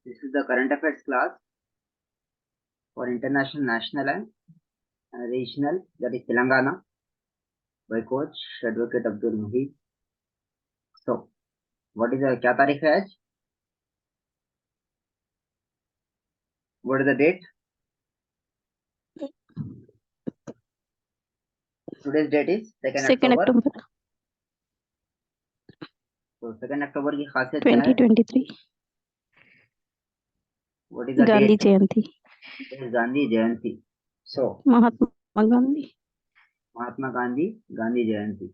This is the current affairs class for international, national and regional, that is Telangana, by coach Advocate Abdul Muhid. So, what is the क्या तारीख है आज? What is the date? Today's date is 2nd October. तो 2nd October की खासियत क्या है? 2023 What is the Gandhi date? Jayanti, It is Gandhi Jayanti. So, Mahatma Gandhi. Mahatma Gandhi, Gandhi Jayanti.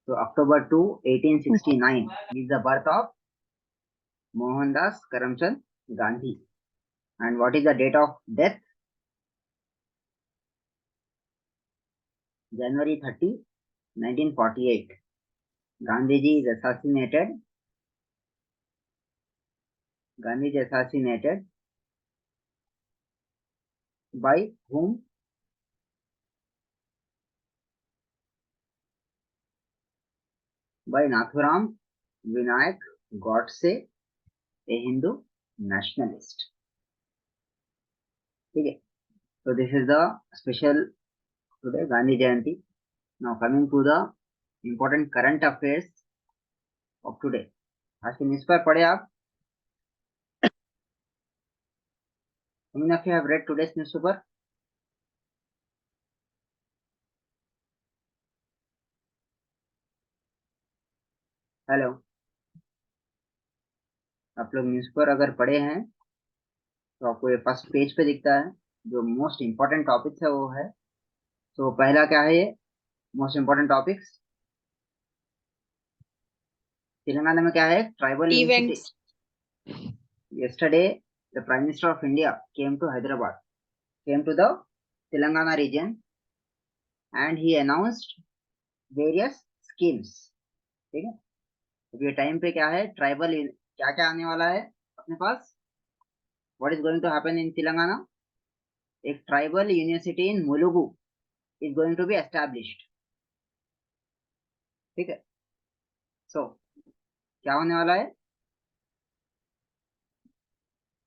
So, October 2, 1869 is the birth of Mohandas Karamchand Gandhi. And what is the date of death? January 30, 1948. Gandhiji is assassinated. Gandhiji assassinated by whom? By Nathuram Vinayak Godse, a Hindu nationalist. Okay. So this is the special today Gandhi Jayanti. Now coming to the important current affairs of today. आज के news paper पढ़े आप? How many of you have read today's newspaper? Hello, आप लोग newspaper अगर पढ़े हैं तो आपको ये फर्स्ट पेज पे दिखता है जो मोस्ट इम्पोर्टेंट टॉपिक्स है वो है. तो पहला क्या है? ये मोस्ट इम्पोर्टेंट टॉपिक्स तेलंगाना में क्या है? Tribal university. Yesterday, the Prime Minister of India came to Hyderabad, came to the Telangana region, and he announced various schemes. ठीक है, अब ये टाइम पे क्या है? ट्राइबल क्या क्या आने वाला है अपने पास? What is going to happen in Telangana? एक tribal university in Mulugu is going to be established. ठीक है, सो क्या होने वाला है?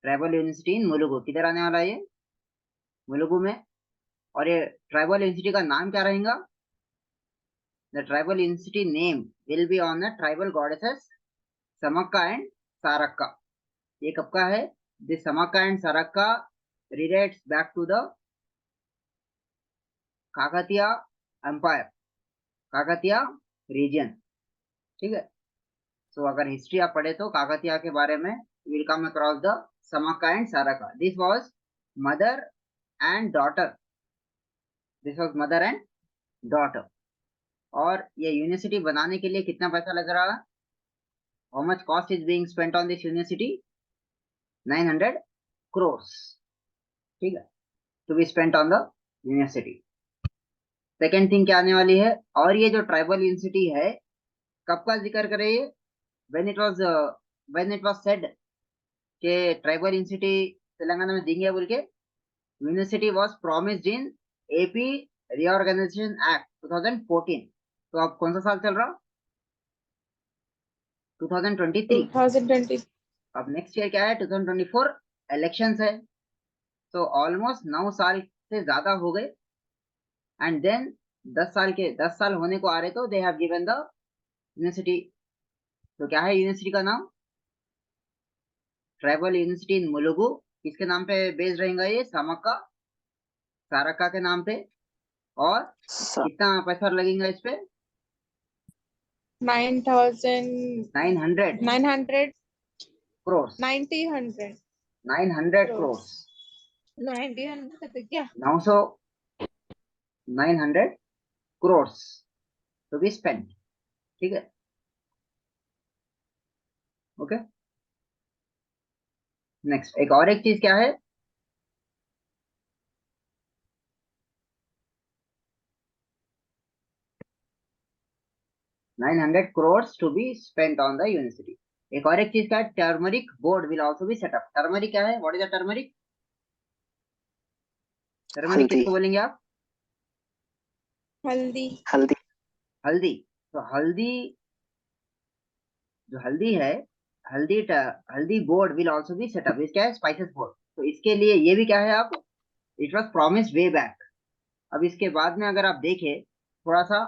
ट्राइबल यूनिवर्सिटी इन मुलुगु. किधर आने वाला है ये? मुलुगु में. और ये ट्राइबल यूनिवर्सिटी का नाम क्या रहेगा? The tribal university name will be on the tribal goddesses Samakka and Sarakka. ये कब का है? This Samakka and Sarakka relates back to the Kakatiya Empire, Kakatiya region. ठीक है, so अगर हिस्ट्री आप पढ़े तो काकतिया के बारे में you will come across the Samakka and Sarakka. This was mother and daughter. This was mother and daughter. और ये यूनिवर्सिटी बनाने के लिए कितना पैसा लग रहा है? How much cost is being spent on this university? 900 crores. ठीक है, to be spent on the university. Second thing क्या आने वाली है? और ये जो ट्राइबल यूनिवर्सिटी है कब का जिक्र करे ये? when it was said कि ट्राइबल यूनिवर्सिटी तेलंगाना में देंगे बोल के. University was promised in AP Reorganization Act 2014. तो अब कौन सा साल चल रहा? 2023. अब नेक्स्ट ईयर क्या है? 2024 इलेक्शंस है. तो ऑलमोस्ट 9 साल से ज्यादा हो गए. एंड देन 10 साल होने को आ रहे तो they have given the university. तो क्या है यूनिवर्सिटी का नाम? ट्राइबल यूनिवर्सिटी इन मुलुगु. किसके नाम पे बेस्ड रहेगा ये? समक्का सारक्का के नाम पे. और कितना पैसा लगेगा इस पे? 900 crores. 900 crores. 900 crores to be spent. ठीक है, ओके. नेक्स्ट एक और एक चीज क्या है? $900 crores to be spent on the university. एक और एक चीज क्या है? Turmeric board will also be set up. Turmeric क्या है? What is the turmeric? Turmeric किसको बोलेंगे आप? हल्दी. हल्दी. तो हल्दी जो हल्दी है, हल्दी board will also be set up. इस क्या है? Spices board. तो इसके लिए ये भी क्या है आप, it was promise way back. अब इसके बाद में अगर आप देखें थोड़ा सा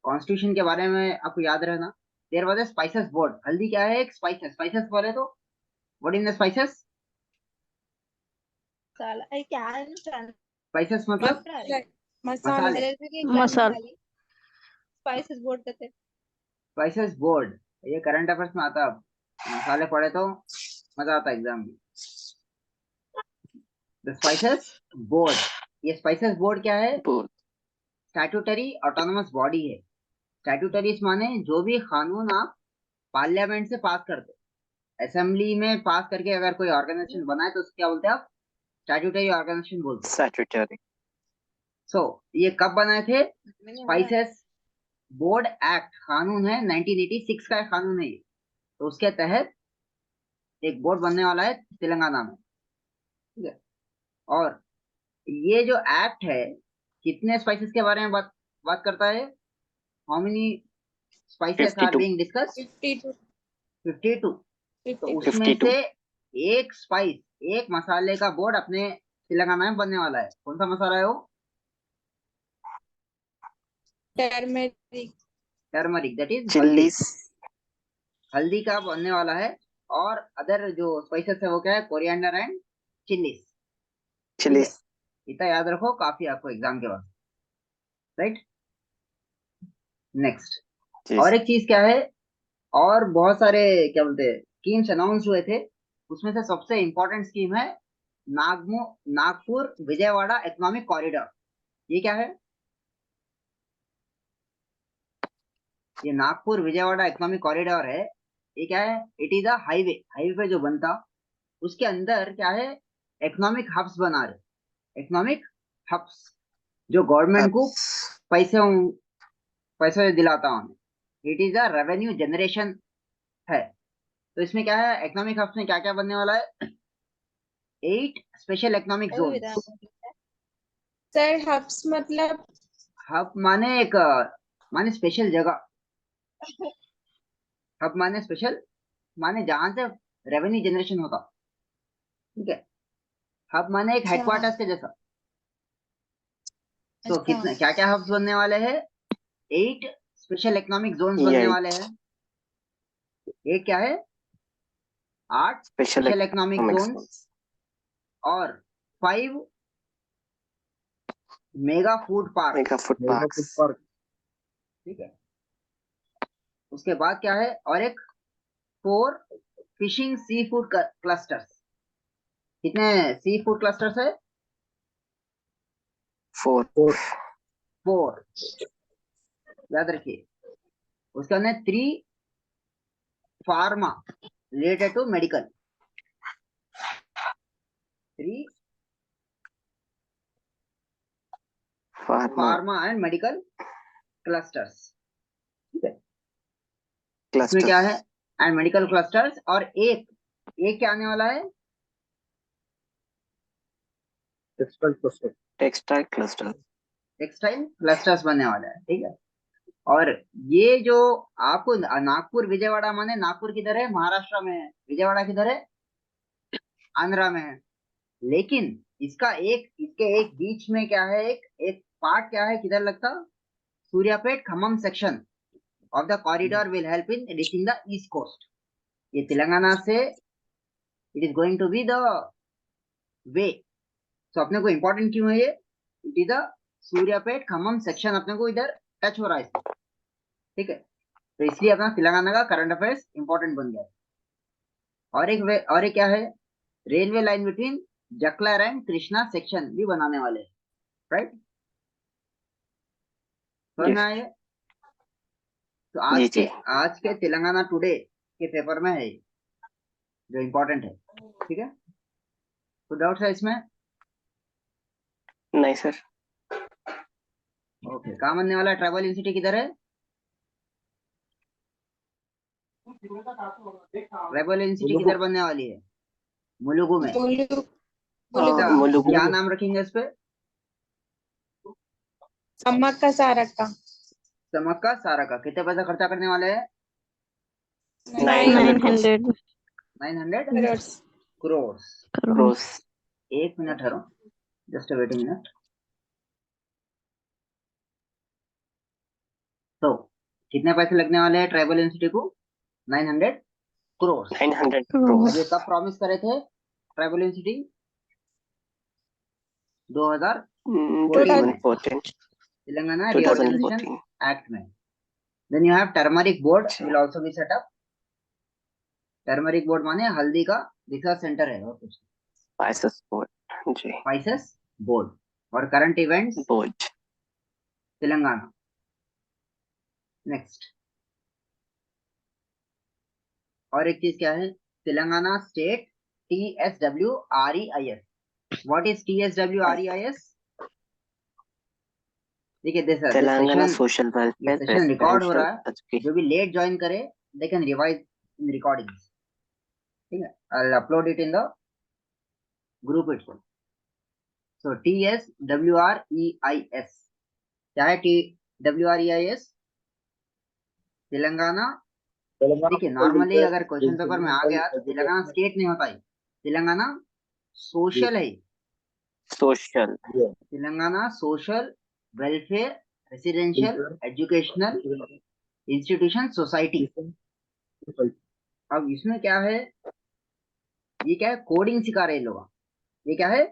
कॉन्स्टिट्यूशन के बारे में, आपको याद रहना, there was a spices board. हल्दी क्या है? एक स्पाइसेस। स्पाइसेस बोले तो व्हाट इन द स्पाइसेस? साला क्या है ना, स्पाइसेस मतलब मसाले मसाले। मसाला। स्पाइसेस बोर्ड कहते हैं। स्पाइसेस बोर्ड ये करंट अफेयर्स में आता है। मसाले पढ़े तो मजा आता है एग्जाम में। द स्पाइसेस बोर्ड, ये स्पाइसेस बोर्ड क्या है? बोर्ड। स्टैट्यूटरी ऑटोनोमस बॉडी है। स्टैट्यूटरीज माने जो भी कानून आप पार्लियामेंट से पास करते, असेंबली में पास करके अगर कोई ऑर्गेनाइजेशन बनाए तो उसको क्या बोलते हैं आप? स्टैट्यूटरी ऑर्गेनाइजेशन बोलते हैं। स्टैट्यूटरी। सो ये कब बनाए थे? स्पाइसेस बोर्ड एक्ट कानून है 1986 का कानून है ये। तो उसके तहत एक बोर्ड बनने वाला है तेलंगाना में, ठीक है। और ये जो एक्ट है कितने स्पाइसेस के बारे में बात करता है? How many spices are 52। Being discussed? 52 52। तो 52 उसमें 52। से एक स्पाइस, एक मसाले का बोर्ड अपने तेलंगाना में बनने वाला है। कौन सा मसाला है वो? टर्मेरिक टर्मरिक, दैट इज हल्दी। चिल्लीज। हल्दी का बनने वाला है। और अदर जो स्पाइसेस है वो क्या है? कोरिएंडर एंड चिल्लीज, ठीक है। चिल्लीज। इतना याद रखो, काफी आपको एग्जाम के बाद, राइट। नेक्स्ट, जी। और एक चीज क्या है, और बहुत सारे क्या बोलते हैं स्कीम्स अनाउंस हुए थे। उसमें से सबसे इंपॉर्टेंट स्कीम है नागपुर विजयवाड़ा इकोनॉमिक कॉरिडोर। ये क्या है? ये नागपुर विजयवाड़ा इकोनॉमिक कॉरिडोर है। ये क्या है? It is a highway. Highway पे जो बनता, उसके अंदर क्या है? इकोनॉमिक हब्स बना रहे। इकोनॉमिक हब्स जो गवर्नमेंट को पैसे पैसे दिलाता हूँ। It is a revenue generation है। तो इसमें क्या है? इकोनॉमिक हब्स में क्या क्या बनने वाला है? 8 special economic zone. Sir hubs मतलब हब माने एक माने स्पेशल जगह। हब माने स्पेशल, माने जहां से रेवेन्यू जनरेशन होता, ठीक है। हब माने एक अच्छा हेडक्वार्टर्स के जैसा। तो अच्छा कितने क्या क्या हब्स बनने वाले हैं? 8 स्पेशल इकोनॉमिक जोन्स बनने वाले यही हैं। एक क्या है? 8 special special economic economic zones zones. और 5 mega food park. Mega food parks. ठीक है। उसके बाद क्या है? और एक 4 फिशिंग सी फूड क्लस्टर्स। कितने सी फूड क्लस्टर्स है? 4। 4, याद रखिए। उसके अंदर 3 pharma related to medical. 3 pharma and medical clusters, ठीक है। इसमें क्लस्टर। क्या है? And medical clusters. और एक क्या आने वाला है? Textile cluster. टेक्सटाइल क्लस्टर्स बनने वाला है, ठीक है। और ये जो आपको नागपुर विजयवाड़ा माने, नागपुर किधर है? महाराष्ट्र में है। विजयवाड़ा किधर है? आंध्रा में है। लेकिन इसके एक बीच में क्या है? एक पार्ट क्या है, किधर लगता? Suryapet Khammam section of the corridor will help in reaching the east coast. ये तेलंगाना से it is going to be the way. तो अपने को इंपॉर्टेंट क्यों है ये? It is the Suryapet Khammam section अपने को इधर टच हो रहा है इसमें, ठीक है। तो इसलिए अपना तेलंगाना का करंट अफेयर्स इंपॉर्टेंट बन गया है। और एक क्या है? Railway line between Jaklair and Krishna section भी बनाने वाले हैं, राइट। समझ में आया? तो जी जी। आज के तेलंगाना टुडे के पेपर में है ये, जो इम्पोर्टेंट है, ठीक है। तो डाउट है इसमें? नहीं सर। ओके, कहाँ बनने वाला है? ट्राइबल यूनिवर्सिटी किधर है? ट्राइबल यूनिवर्सिटी किधर बनने वाली है? मुलुगु में। मुलुगु इसका मुलुगु। क्या नाम रखेंगे इस पे? समक्का सारक्का। समक्का सारका। कितने पैसा खर्चा करने वाले हैं? 900 900 crores. crores. crores. एक मिनट ठहरो, जस्ट वेट अ मिनट। तो कितने पैसे लगने वाले हैं ट्राइबल यूनिवर्सिटी को? 900 crores। 900 crores. crores. अब ये कब प्रॉमिस करे थे ट्राइबल यूनिवर्सिटी? 2014 में 2014. तेलंगाना रिऑर्गेनाइजेशन 2014. एक्ट में। Then you have turmeric board will also be set up. Turmeric board माने हल्दी का रिसर्च सेंटर है और कुछ Spices board. जी. Spices board. और current events Board. Telangana. Next और एक चीज क्या है, Telangana state TSWREIS। What is TSWREIS? देखिए दिस तेलंगाना सेशन, सोशल ये वेलफेयर सेशन रिकॉर्ड हो रहा है, रेसिडेंशियल जो भी लेट ज्वाइन करे they can revise in recordings, ठीक है। I will upload it in the group itself. So TSWREIS क्या है? TWREIS तेलंगाना। देखिए नॉर्मली अगर क्वेश्चन पेपर में आ गया तो तेलंगाना स्टेट नहीं होता है, तेलंगाना सोशल है। Social. Telangana social welfare residential educational institution society. अब इसमें क्या है, ये क्या है, कोडिंग सिखा रहे लोग। ये क्या है,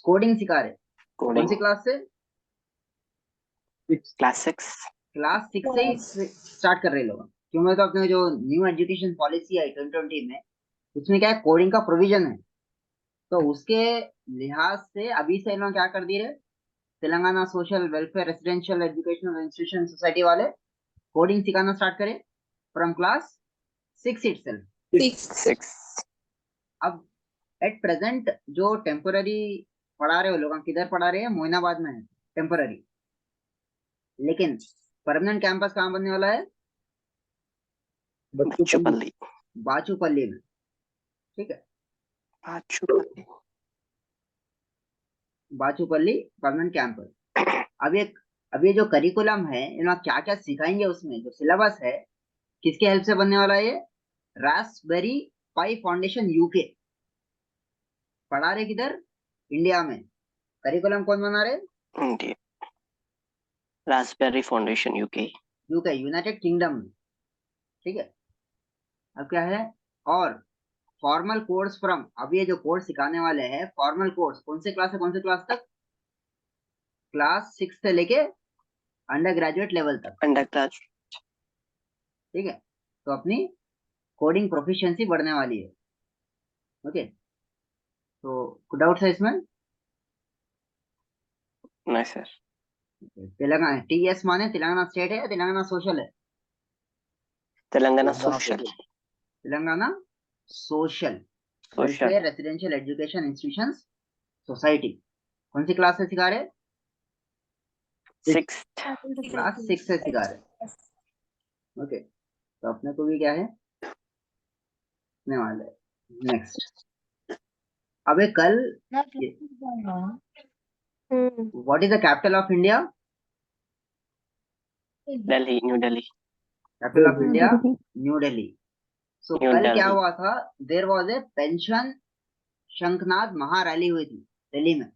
कोडिंग सिखा रहे। कौन सी कोडिंग. क्लास से? क्लास 6. क्लास 6 से ही स्टार्ट कर रहे लोग। क्योंकि तो अपने जो न्यू एजुकेशन पॉलिसी है 2020 में, उसमें क्या है, कोडिंग का प्रोविजन है। तो उसके लिहाज से अभी से लोग क्या कर दिए, Telangana social welfare residential educational institution society वाले कोडिंग सिखाना स्टार्ट करें फ्रॉम क्लास 6 इटसेल्फ। 6. अब एट प्रेजेंट जो टेम्पोररी पढ़ा रहे हो लोग, किधर पढ़ा रहे हैं? मोइनाबाद में है टेम्पोररी। लेकिन परमानेंट कैंपस कहाँ बनने वाला है? बच्चूपल्ली. बाचूपल्ली में, ठीक है। बाचूपल्ली. बाचूपल्ली परमानेंट कैंपस। अब ये जो करिकुलम है, इन लोग क्या क्या सिखाएंगे, उसमें जो सिलेबस है किसके हेल्प से बनने वाला है? ये रास्पबेरी पाई फाउंडेशन यूके पढ़ा रहे। किधर? इंडिया में। करिकुलम कौन बना रहे? India. Raspberry foundation UK. UK United kingdom में, ठीक है। अब क्या है, और फॉर्मल कोर्स फ्रॉम, अब ये जो कोर्स सिखाने वाले हैं फॉर्मल कोर्स कौन से क्लास से कौन से क्लास तक? क्लास 6 से लेके अंडर ग्रेजुएट लेवल तक, अंडर ग्रेजुएट. ठीक है। तो अपनी कोडिंग प्रोफिशिएंसी बढ़ने वाली है। ओके, तो डाउट्स है इसमें? नहीं सर. तेलंगाना TS माने तेलंगाना स्टेट है या तेलंगाना सोशल है? Telangana social. Telangana social social. Welfare residential education institutions society. कौन सी क्लास से सिखा रहे? 6. क्लास 6 से सिखा रहे। ओके, तो अपने को भी क्या है ने वाले। नेक्स्ट, अबे कल what is the capital of India? Delhi. New Delhi. Capital of India new Delhi. So new कल क्या दिल्ली. हुआ था, देयर वाज ए पेंशन शंखनाद महारैली हुई थी दिल्ली में।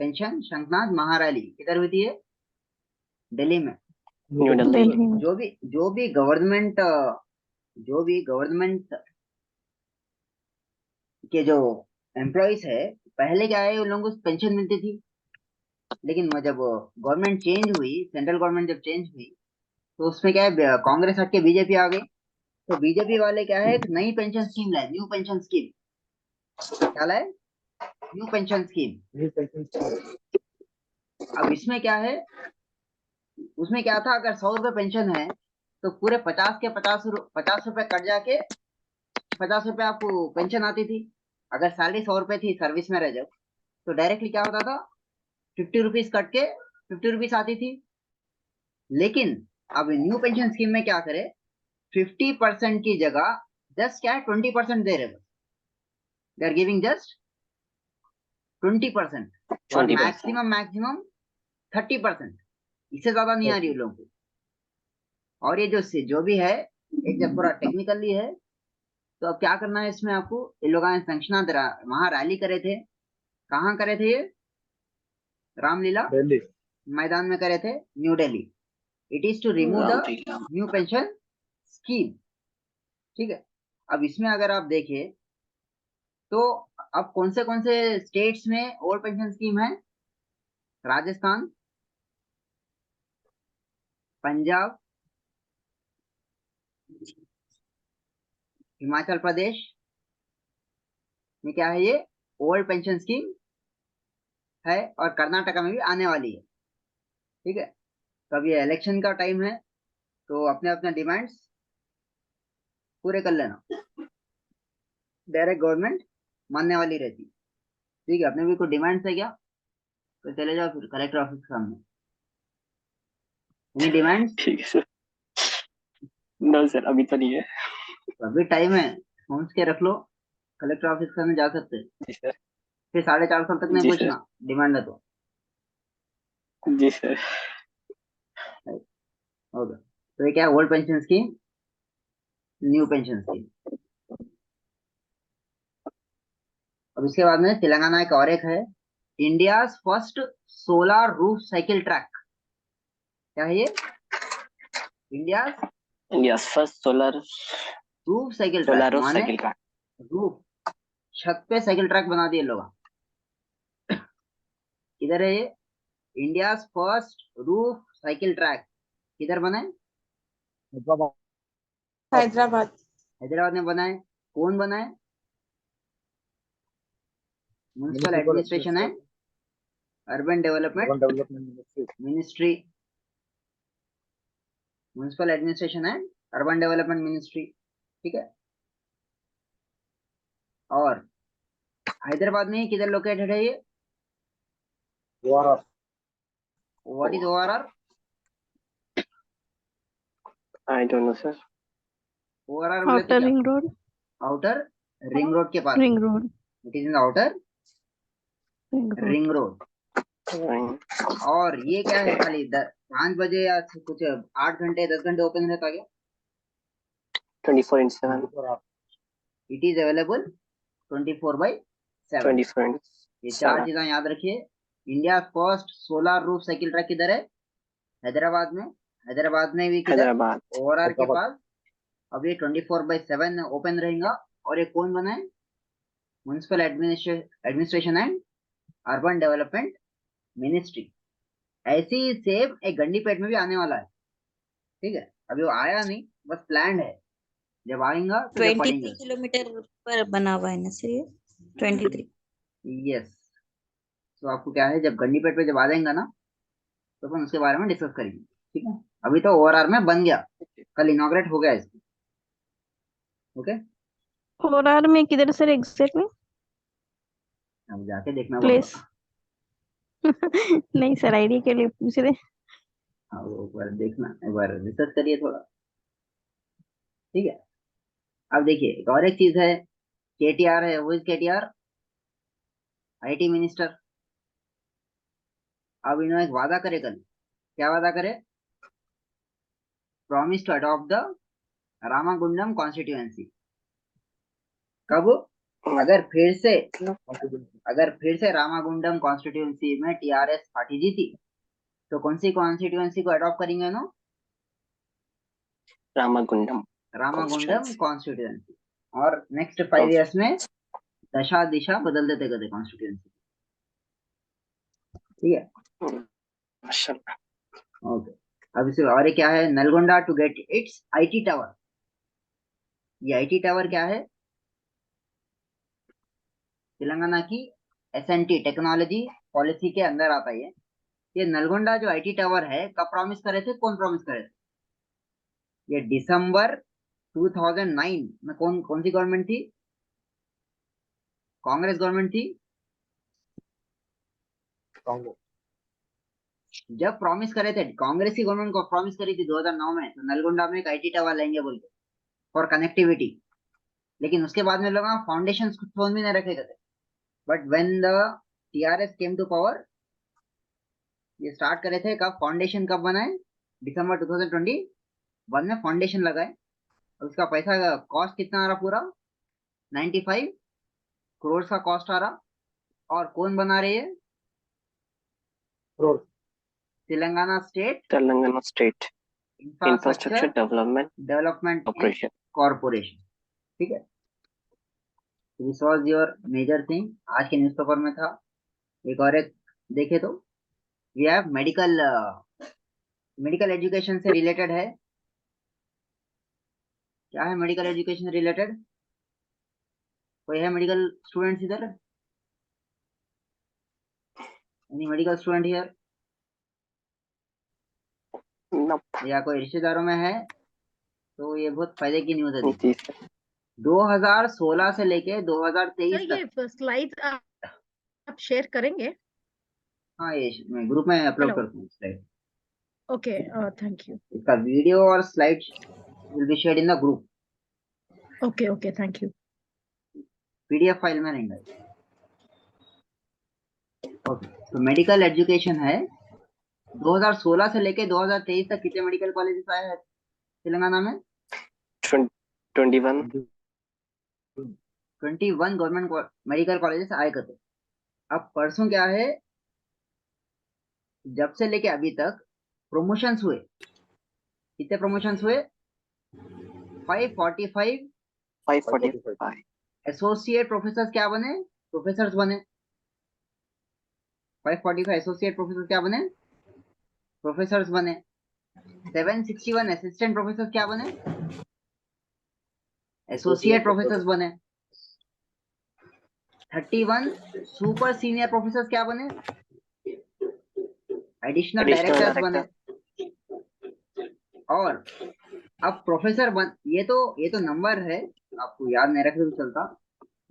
पेंशन शंखनाद महारैली किधर हुई थी? दिल्ली में। न्यू दिल्ली. जो भी गवर्नमेंट के जो एम्प्लॉयज है, पहले क्या है, उन लोगों को पेंशन मिलती थी। लेकिन वो जब गवर्नमेंट चेंज हुई, सेंट्रल गवर्नमेंट जब चेंज हुई, तो उसमें क्या है, कांग्रेस हट के बीजेपी आ गई। तो बीजेपी वाले क्या है, एक नई पेंशन स्कीम लाए, न्यू पेंशन स्कीम। क्या लाए? New pension scheme. अब इसमें क्या है, उसमें क्या था, अगर 100 रुपए पेंशन है तो पूरे 50 के 50 रुपए कट जाके 50 रुपए आपको पेंशन आती थी। अगर सैलरी 100 रुपए थी सर्विस में रह जाओ, तो डायरेक्टली क्या होता था, 50 रुपीज कट के 50 रुपीज आती थी। लेकिन अब न्यू पेंशन स्कीम में क्या करे, 50% की जगह जस्ट क्या है 20% दे रहे बस। दे आर गिविंग जस्ट 20% और 20%. मैक्सिमम 30%। इससे ज्यादा नहीं आ रही उन लोगों को। और ये जो भी है, एक जब पूरा टेक्निकली है तो अब क्या करना है इसमें आपको, ये लोग संक्षना वहां रैली करे थे, कहाँ करे थे ये, रामलीला दिल्ली। मैदान में करे थे, New Delhi. It is to remove the Ramlila. New pension scheme. ठीक है, अब इसमें अगर आप देखिए तो अब कौन से स्टेट्स में ओल्ड पेंशन स्कीम है, राजस्थान, पंजाब, हिमाचल प्रदेश में क्या है, ये ओल्ड पेंशन स्कीम है, और कर्नाटका में भी आने वाली है। ठीक है, तो अब ये इलेक्शन का टाइम है तो अपने अपने डिमांड्स पूरे कर लेना, डायरेक्ट गवर्नमेंट मानने वाली रहती। ठीक है, अपने भी कोई डिमांड्स है क्या, तो चले जाओ फिर कलेक्टर ऑफिस के सामने। Any demands? ठीक है सर। नो सर, अभी तो नहीं है। अभी टाइम है, सोच के रख लो, कलेक्टर ऑफिस के सामने जा सकते हैं। जी सर। फिर 4.5 साल तक नहीं जी सर। पूछना डिमांड है तो। जी सर। ओके, तो ये क्या है, old pension scheme, new pension scheme. अब इसके बाद में तेलंगाना एक और एक है, India first solar roof cycle track. क्या है ये, India India first solar roof cycle track, सोलारो माने साइकिल ट्रैक। रूफ, छत पे साइकिल ट्रैक बना दिए लोग। किधर है ये, India first roof cycle track, किधर बना है, हैदराबाद। हैदराबाद में बना है। कौन बना है, म्युनिसिपल एडमिनिस्ट्रेशन है, urban development ministry, municipal administration है, अर्बन डेवलपमेंट मिनिस्ट्री। ठीक है, और हैदराबाद में किधर लोकेटेड है ये, what is ORR? I don't know sir. ORR बोले तो आउटर क्या, ring road. Outer ring road के पास, ring road. It is in outer ring road. Ring road. और ये क्या है, खाली 5 बजे या कुछ 8 घंटे 10 घंटे ओपन रहता क्या, 24/7। It is available 24/7। 24/7। ये 4 चीजें याद रखिए। India first solar roof cycle track किधर है, हैदराबाद में। हैदराबाद में भी किधर, हैदराबाद। ओआरआर के पास। अब ये 24/7 ओपन रहेगा। और ये कौन बना है, municipal administration and urban development ministry. ऐसी सेम एक गंडीपेट में भी आने वाला है। ठीक है, अभी वो आया नहीं, बस प्लान है, जब आएगा तो जब 23 पढ़ेंगे। किलोमीटर पर बना हुआ है ना सर ये, 23। यस, तो आपको क्या है, जब गंडीपेट पे जब आ जाएगा ना तो अपन उसके बारे में डिस्कस करेंगे। ठीक है, अभी तो ओआरआर में बन गया, कल इनॉग्रेट हो गया इसको। ओके, ORR में किधर सर एग्जैक्ट में अब जाके देखना प्लेस? पड़ेगा। नहीं सर, आईडी के लिए पूछ रहे। हाँ, वो एक बार देखना, एक बार रिसर्च करिए थोड़ा। ठीक है, अब देखिए एक और एक चीज है, केटीआर है, वो इज केटीआर, आईटी मिनिस्टर। अब इन्होंने एक वादा करे कल, क्या वादा करे, promise to adopt the Ramagundam constituency. कब, अगर फिर से रामागुंडम कॉन्स्टिट्यूएंसी में टीआरएस पार्टी जीती तो कौन सी कॉन्स्टिट्यूएंसी को अडॉप्ट करेंगे ना, रामागुंडम रामागुंडम कॉन्स्टिट्यूएंसी। और नेक्स्ट 5 इयर्स में दशा दिशा बदल देते गए कॉन्स्टिट्यूएंसी। ठीक है, माशाल्लाह। ओके। अब इसे और एक क्या है, Nalgonda to get its IT tower. ये आईटी टावर क्या है, तेलंगाना की एसएनटी टेक्नोलॉजी पॉलिसी के अंदर आता है ये नलगोंडा जो आईटी टावर है, कब प्रॉमिस करे थे, कौन प्रॉमिस करे थे, ये दिसंबर 2009 में। कौन कौन सी गवर्नमेंट थी, कांग्रेस गवर्नमेंट थी। जब प्रॉमिस करे थे, कांग्रेस की गवर्नमेंट को प्रॉमिस करी थी 2009 में, तो नलगोंडा में एक आईटी टावर लेंगे बोल के फॉर कनेक्टिविटी। लेकिन उसके बाद में लोग फाउंडेशन स्टोन भी नहीं रखे गए थे। But when the TRS came to power, ये स्टार्ट करे थे कब, फाउंडेशन कब बनाए, दिसंबर 2021 में फाउंडेशन लगाए। उसका पैसा कॉस्ट कितना आ रहा पूरा 95 करोड़ का कॉस्ट आ रहा। और कौन बना रही है? Telangana state Telangana state infrastructure infrastructure development development operation. Corporation. ठीक है, this was your major thing, आज के न्यूज़पेपर में था। एक और एक देखे तो वी हैव मेडिकल एजुकेशन से रिलेटेड है। क्या है मेडिकल एजुकेशन रिलेटेड? कोई है मेडिकल स्टूडेंट्स इधर? Any medical student here? Nope. या कोई रिश्तेदारों में है तो ये बहुत फायदे की न्यूज़ है। जी सर। 2016 से लेके 2023 सर तक। ये स्लाइड्स आप शेयर करेंगे? हाँ, ये मैं ग्रुप में अपलोड हेलो। करता हूँ स्लाइड। Okay, thank you. इसका वीडियो और slide will be shared in the group. Okay okay, thank you. PDF file में रहेंगे। ओके, तो मेडिकल एजुकेशन है 2016 से लेके 2023 तक कितने मेडिकल कॉलेजेस आए हैं तेलंगाना में? 21 गवर्नमेंट मेडिकल कॉलेजेस आए करते। अब परसों क्या है, जब से लेके अभी तक प्रमोशंस हुए। कितने प्रमोशंस हुए? 545 545 एसोसिएट प्रोफेसर क्या बने? प्रोफेसर्स बने। 545 एसोसिएट प्रोफेसर क्या बने? प्रोफेसर्स बने। 761 असिस्टेंट प्रोफेसर क्या बने? एसोसिएट प्रोफेसर बने। 31 सुपर सीनियर प्रोफेसर क्या बने? एडिशनल डायरेक्टर्स बने। और अब प्रोफेसर ये तो नंबर है, आपको याद नहीं रखे तो चलता।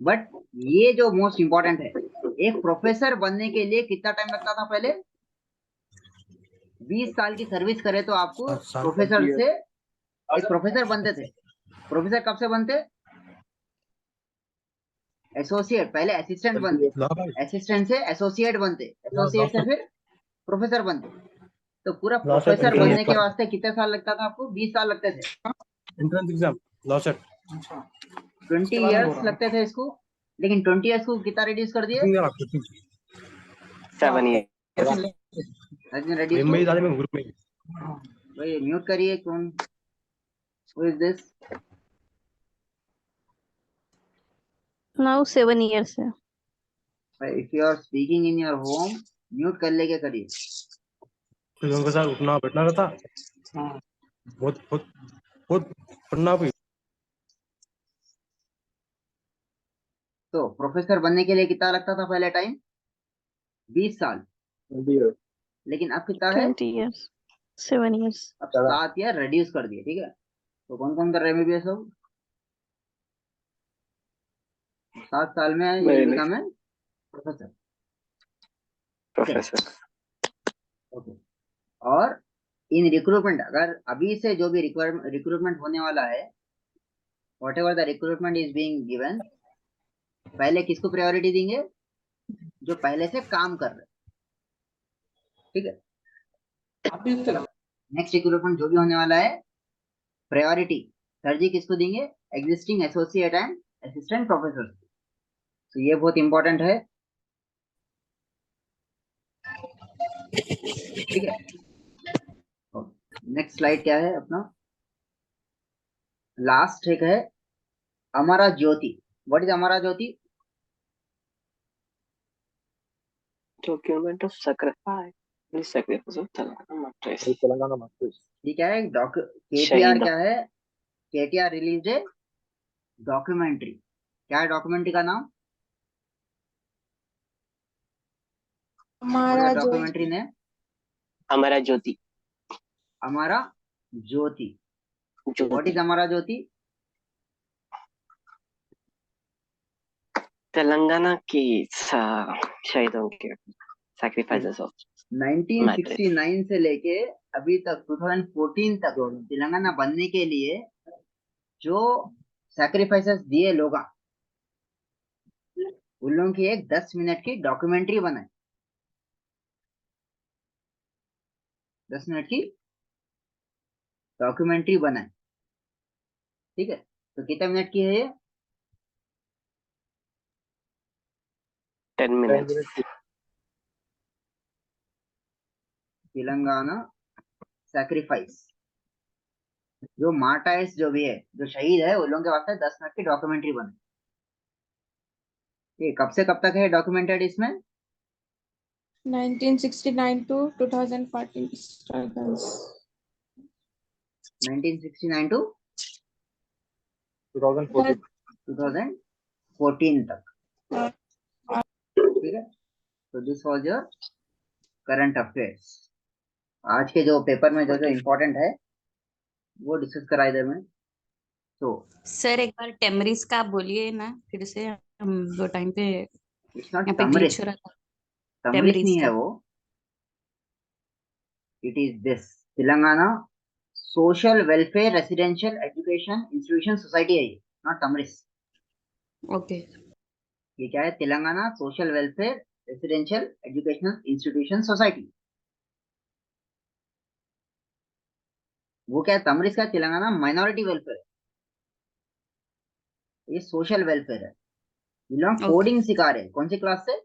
बट ये जो मोस्ट इंपॉर्टेंट है, एक प्रोफेसर बनने के लिए कितना टाइम लगता था पहले? 20 साल की सर्विस करे तो आपको प्रोफेसर से एक प्रोफेसर बनते थे। प्रोफेसर कब से बनते? एसोसिएट, पहले असिस्टेंट बनते, असिस्टेंट से एसोसिएट बनते, एसोसिएट से फिर प्रोफेसर बनते। तो पूरा प्रोफेसर बनने के वास्ते कितने साल लगता था आपको? 20 साल लगते थे। Entrance exam law set 20 years लगते थे इसको, लेकिन 20 इयर्स को कितना रिड्यूस कर दिए? 7 years रिड्यूस मैं ज्यादा में ग्रुप में भाई म्यूट करिए। कौन? Who is this? now 7 years है। If you are speaking in your home, mute कर लेके करिए। फिर उनके साथ उठना बैठना रहता। बहुत बहुत बहुत पढ़ना भी। तो प्रोफेसर बनने के लिए कितना लगता था पहले टाइम? 20 साल। लेकिन अब कितना है? 20 years 7 years। अब 7 ईयर रिड्यूस कर दिए। ठीक है, तो कौन कौन कर रहे हैं एमबीबीएस लोग? 7 साल में ये Very बिकम है प्रोफेसर। प्रोफेसर। ओके, और इन रिक्रूटमेंट, अगर अभी से जो भी रिक्रूटमेंट होने वाला है, what ever the recruitment is being given, पहले किसको प्रायोरिटी देंगे? जो पहले से काम कर रहे। ठीक है, नेक्स्ट रिक्रूटमेंट जो भी होने वाला है, प्रायोरिटी तरजीह किसको देंगे? Existing associate and assistant professor. तो ये बहुत इंपॉर्टेंट है। ठीक है, नेक्स्ट स्लाइड क्या है अपना? लास्ट एक है Amara Jyothi. What is Amara Jyothi? Document of sacrifice. The sacrifice of Telangana. ये क्या है? केटीआर शहीद। क्या है? KTR release a documentary. क्या है डॉक्यूमेंट्री का नाम? हमारा जो डॉक्यूमेंट्री ने हमारा ज्योति। अमरा ज्योति। व्हाट इज ज्योति अमरा ज्योति? तेलंगाना की शहीदों के sacrifices of 1969 से लेके अभी तक 2014 तक तेलंगाना बनने के लिए जो सैक्रिफाइसेस दिए लोग, उन लोगों की एक 10 मिनट की डॉक्यूमेंट्री बनाई। 10 मिनट की डॉक्यूमेंट्री बनाई। ठीक है, तो कितने मिनट की है ये? 10 minutes. तेलंगाना सैक्रिफाइस, जो मार्टाइर्स जो भी है, जो शहीद है, उन लोगों के वास्ते 10 मिनट की डॉक्यूमेंट्री बनी। ये कब से कब तक है डॉक्यूमेंटेड इसमें? 1969 to 2014 struggles. 1969 टू 2014 2014 तक। ठीक है, तो this was your current affairs. आज के जो पेपर में जो जो इम्पोर्टेंट है वो डिस्कस करा इधर में। तो सर एक बार टेमरिस का आप बोलिए ना फिर से, हम वो टाइम पे इट्स नॉट यहाँ पे तमरिस, ग्लिच हो रहा था। तमरिस टेमरिस नहीं है का वो, it is this Telangana social welfare residential education institution society है ये, नॉट तमरिस। ओके। ये क्या है? Telangana social welfare residential educational institution society. वो क्या है? तमरिस का तेलंगाना माइनॉरिटी वेलफेयर, ये सोशल वेलफेयर है। ये लोग ओके कोडिंग सिखा रहे हैं। कौन सी क्लास से?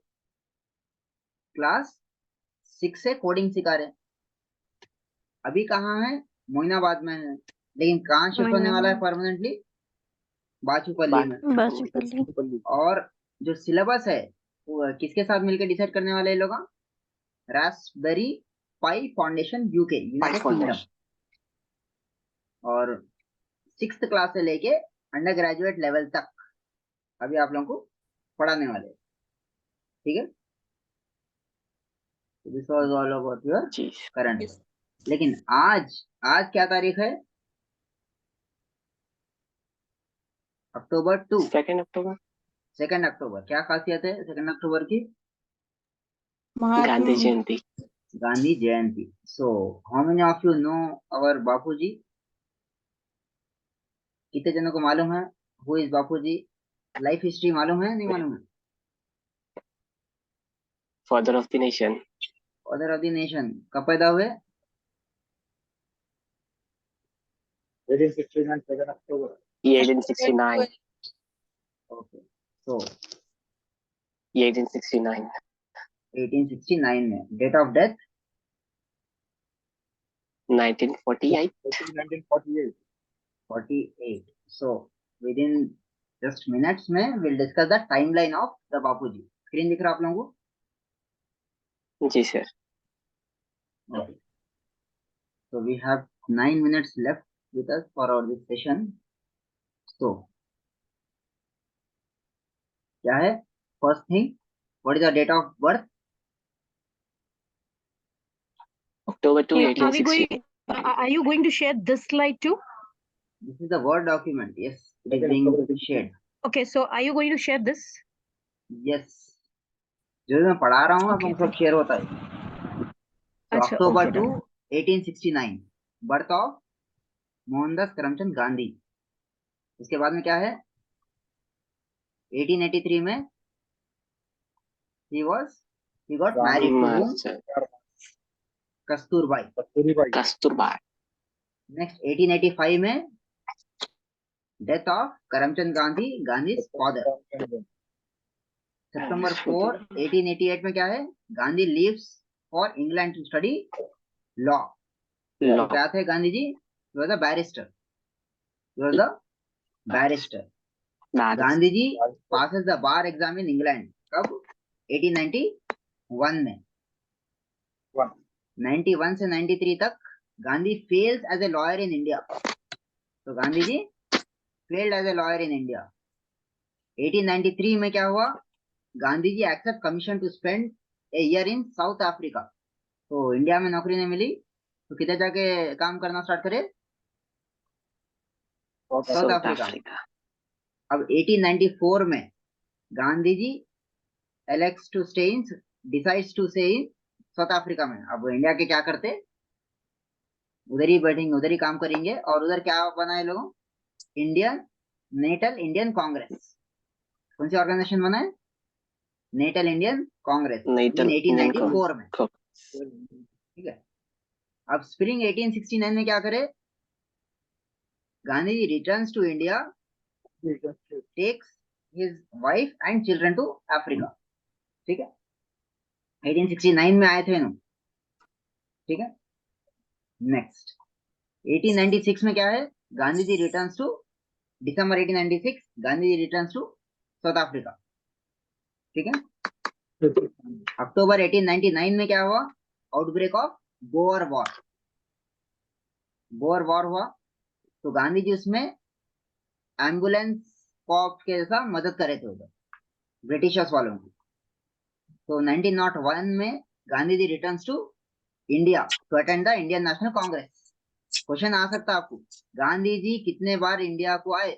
क्लास 6 से कोडिंग सिखा रहे हैं। अभी कहाँ है? मोइनाबाद में है, लेकिन कहाँ शिफ्ट होने वाला है परमानेंटली? बाचूपल्ली में। बाचूपल्ली। और जो सिलेबस है वो किसके साथ मिलकर डिसाइड करने वाले हैं लोग? रास्पबेरी पाई फाउंडेशन यूके, यूनाइटेड किंगडम। और 6th क्लास से लेके अंडर ग्रेजुएट लेवल तक अभी आप लोगों को पढ़ाने वाले हैं। ठीक है, this was all about your G current. लेकिन आज आज क्या तारीख है? अक्टूबर 2, 2 अक्टूबर 2 अक्टूबर। क्या खासियत है 2 अक्टूबर की? Gandhi Jayanti. Gandhi Jayanti. So how many of you know our Bapuji? कितने जनों को मालूम है who is Bapuji? Life history मालूम है नहीं मालूम है? Father of the nation. Father of the nation. कब पैदा हुए? 1869 2 अक्टूबर। ये 1869। ओके, सो 1869। 1869 में। Date of death? 1948। 1948। 48। So within just minutes में will discuss the timeline of the Bapuji. Screen दिख रहा आप लोगों को? जी sir. Okay. So we have 9 minutes left with us for our this session. So क्या है? First thing, what is the date of birth? October 2, Are we 1860. going? Are you going to share this slide too? This is the Word document. Yes, it is being shared. Okay, so are you going to share this? Yes. जो मैं पढ़ा रहा हूँ Okay, अपन सब share होता है। So अच्छा, October okay, 2, done. 1869, birth of Mohandas Karamchand Gandhi. उसके बाद में क्या है? 1883 में he got married to whom? Kasturbai. Kasturba. Next 1885 में death of Karamchand Gandhi, Gandhi father. सितंबर 4, 1888 में क्या है? Gandhi leaves for England to study law. क्या थे Gandhi ji? he was a barrister. Gandhi ji passes the bar exam in England कब? 1891 में। 91 से 93 तक Gandhi fails as a lawyer in India. तो Gandhi ji failed as a lawyer in India. 1893 में क्या हुआ? Gandhi ji accept commission to spend a year in South Africa. तो India में नौकरी नहीं मिली तो किधर जाके काम करना स्टार्ट करे? South Africa. अब 1894 में गांधी जी elects to stay in, decides to stay in south Africa में। अब इंडिया के क्या करते? उधर ही बैठेंगे, उधर ही काम करेंगे। और उधर क्या बनाए लोगों? Indian Natal Indian Congress. कौन सी ऑर्गेनाइजेशन बनाए? नेटल इंडियन कांग्रेस इन 1894 में। ठीक है, अब स्प्रिंग 1869 में क्या करे? Gandhi ji returns to India, takes his wife and children to Africa. ठीक है, 1869 में आए थे ना। ठीक है, नेक्स्ट 1896 में क्या है, Gandhi ji returns to, December 1896 Gandhi ji returns to South Africa. ठीक है, अक्टूबर 1899 में क्या हुआ, outbreak of Boer war. Boer war हुआ तो गांधी जी उसमें एम्बुलेंस कॉप के जैसा मदद करे थे उधर ब्रिटिशर्स वालों की। तो 1901 में Gandhi ji returns to India to attend the Indian National Congress. Question आ सकता है आपको, गांधी जी कितने बार इंडिया को आए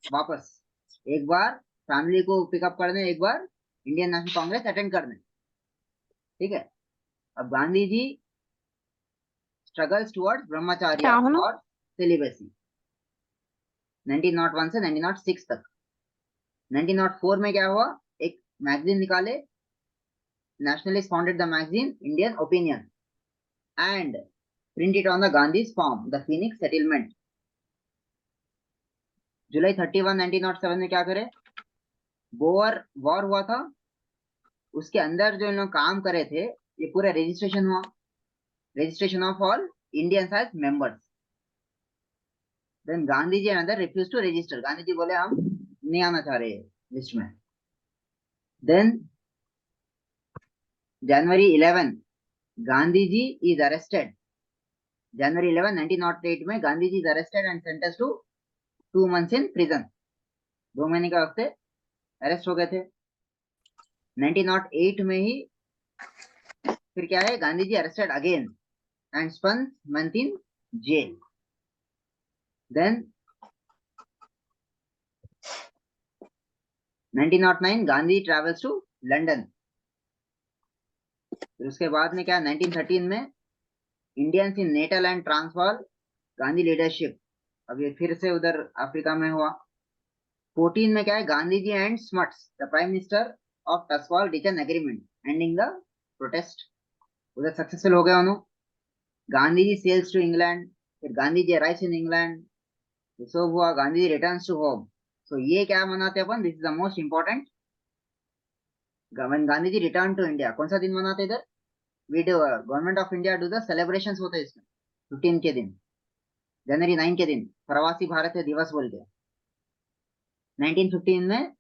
वापस? एक बार फैमिली को पिकअप करने, एक बार इंडियन नेशनल कांग्रेस अटेंड करने। ठीक है, अब गांधी जी स्ट्रगल्स टुवर्ड्स ब्रह्मचर्य क्या होना? और सिलिबसी 1901 से 1906 तक। 1904 में क्या हुआ, एक मैगजीन निकाले, nationalists founded the magazine Indian Opinion and printed on the Gandhi's farm, the Phoenix Settlement. जुलाई 31, 1907 में क्या करे, बोअर वॉर हुआ था, उसके अंदर जो इन लोग काम करे थे, ये पूरा रजिस्ट्रेशन हुआ, registration of all Indians as members. Then Gandhi ji अंदर refuse to register, Gandhi ji बोले हम नहीं आना चाह रहे लिस्ट में। Then January 11 Gandhi ji is arrested. January 11, 1908 में Gandhi ji is arrested and sentenced to 2 months in prison. 2 महीने का वक्त अरेस्ट हो गए थे। 1908 में ही फिर क्या है, Gandhi ji arrested again and spent month in jail. Then 1909 Gandhi travels to London. फिर उसके बाद में क्या, 1913 में Indians in Natal and Transvaal Gandhi leadership, अब ये फिर से उधर अफ्रीका में हुआ। 14 में क्या है, Gandhi ji and Smuts the prime minister of Transvaal reach an agreement ending the protest, उधर सक्सेसफुल हो गए उन्होंने। Gandhi ji sails to England, फिर Gandhi ji arrives in England, ये सब हुआ। Gandhi ji returns to home. So ये क्या मनाते हैं अपन, this is the most important, Gandhi ji return to India कौन सा दिन मनाते इधर, video government of India do the celebrations होते हैं इसमें 15 के दिन, जनवरी 9 के दिन प्रवासी भारतीय दिवस बोल के। 1915 में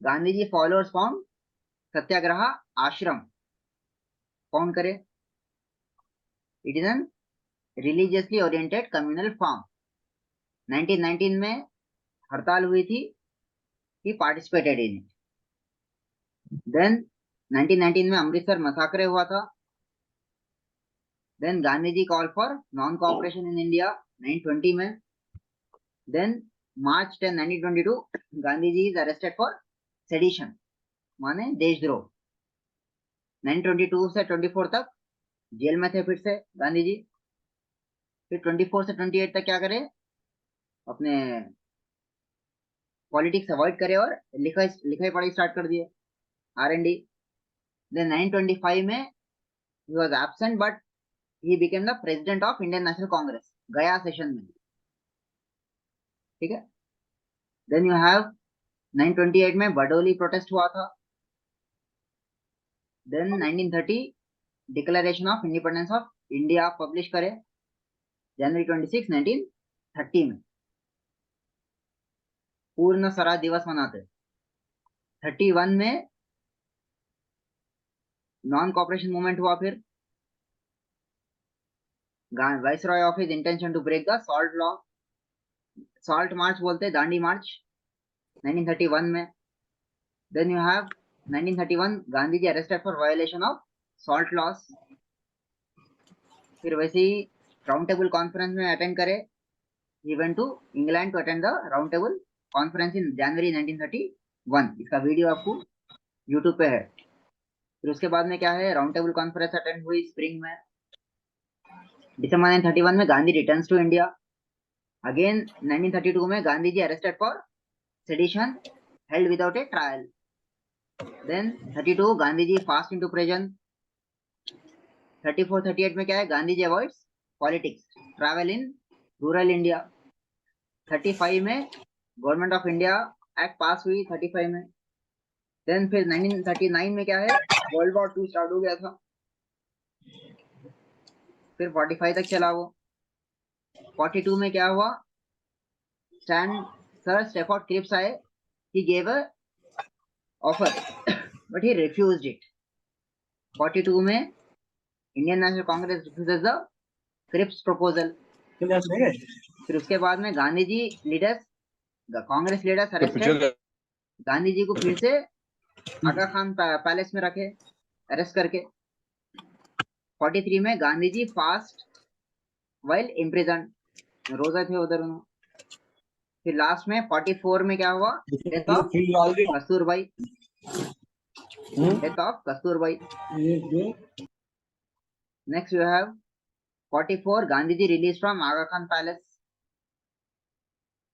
Gandhi ji followers form Satyagraha Ashram, found करे। It is an religiously oriented communal farm. 1919 में हड़ताल हुई थी, he participated in it. Then 1919 में अमृतसर मसाकरे हुआ था। Then Gandhi ji call for non cooperation in India 1920 में। Then March 10, 1922 Gandhi ji is arrested for sedition, माने देशद्रोह। 1922 से 24 तक जेल में थे फिर से गांधी जी। फिर 24 से 28 तक क्या करे, अपने पॉलिटिक्स अवॉइड करे और लिखाई पढ़ाई स्टार्ट कर दिए, R&D। देन 1925 में he was absent but he became the president of Indian National Congress, गया सेशन में। ठीक है, देन यू हैव 1928 में बडोली प्रोटेस्ट हुआ था। Then 1930 declaration of independence of India publish करे, जनवरी 26, 1930 में पूर्ण स्वराज दिवस मनाते। 31 में नॉन कॉपरेशन मूवमेंट हुआ। फिर viceroy of his intention to break the salt law, salt march बोलते, दांडी मार्च 1931 में। Then you have 1931 Gandhi ji arrested for violation of salt laws. फिर वैसे ही राउंड टेबल कॉन्फ्रेंस में अटेंड करे, he went to England to attend the round table conference in January 1931। इसका video आपको YouTube पे है। फिर उसके बाद में क्या है, राउंड टेबल कॉन्फ्रेंस अटेंड हुई स्प्रिंग में। दिसंबर 1931 में Gandhi returns to India. Again 1932 में Gandhi ji arrested for sedition, held without a trial. Then 32 Gandhi ji fast into prison. 34, 38 में क्या है, Gandhi ji avoids politics, travel in rural India. 35 में government of India act pass हुई 35 में। देन फिर 1939 में क्या है, वर्ल्ड वॉर 2 स्टार्ट हो गया था। फिर 45 तक चला वो। 42 में क्या हुआ, सर स्टैफोर्ड क्रिप्स आए, he gave a offer but he refused it। 42 में Indian National Congress refuses the Cripps proposal. फिर उसके बाद में Gandhi ji leaders, Congress leaders arrested, Gandhi ji को फिर से आगा खान पैलेस में रखे अरेस्ट करके। 43 में Gandhi ji fast while imprison, रोजा थे उधर उन्होंने। फिर लास्ट में 44 में क्या हुआ, death of Kasturbai, death of Kasturbai. Next you have 44 Gandhi ji release from Aga Khan palace.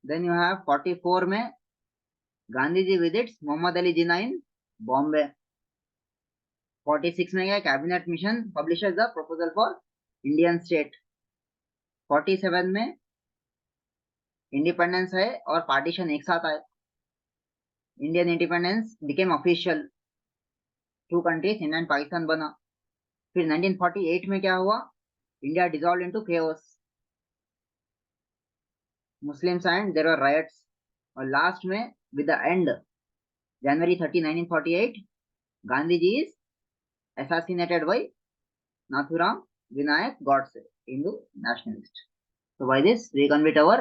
Then you have 44 में गांधी जी विजिट्स मोहम्मद अली जिन्ना इन बॉम्बे। 46 में क्या, cabinet mission publishes the proposal for Indian state. 47 में इंडिपेंडेंस है और पार्टीशन एक साथ आए, Indian independence became official, 2 countries India and Pakistan बना। फिर 1948 में क्या हुआ, India dissolve into chaos, Muslims and there were riots. और लास्ट में with the end January 30 1948 Gandhi ji is assassinated by Nathuram Vinayak Godse, Hindu nationalist। So by this we complete our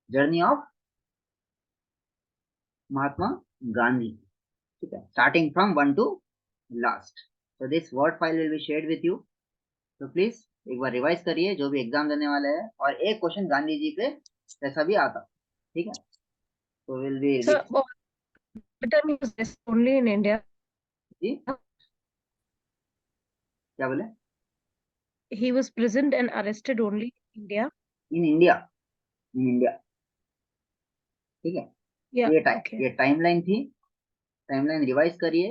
journey of Mahatma Gandhi, ठीक है, starting from 1 to last। So this word file will be shared with you, so please एक बार revise करिए जो भी exam देने वाले हैं, और एक क्वेश्चन गांधी जी पे जैसा भी आता, ठीक है। So will be Sir, the time he was arrested only in India. जी क्या बोले, He was prisoned and arrested only in India. In India, in India, ठीक है। Yeah. ये Okay. टाइमलाइन थी, टाइमलाइन रिवाइज करिए।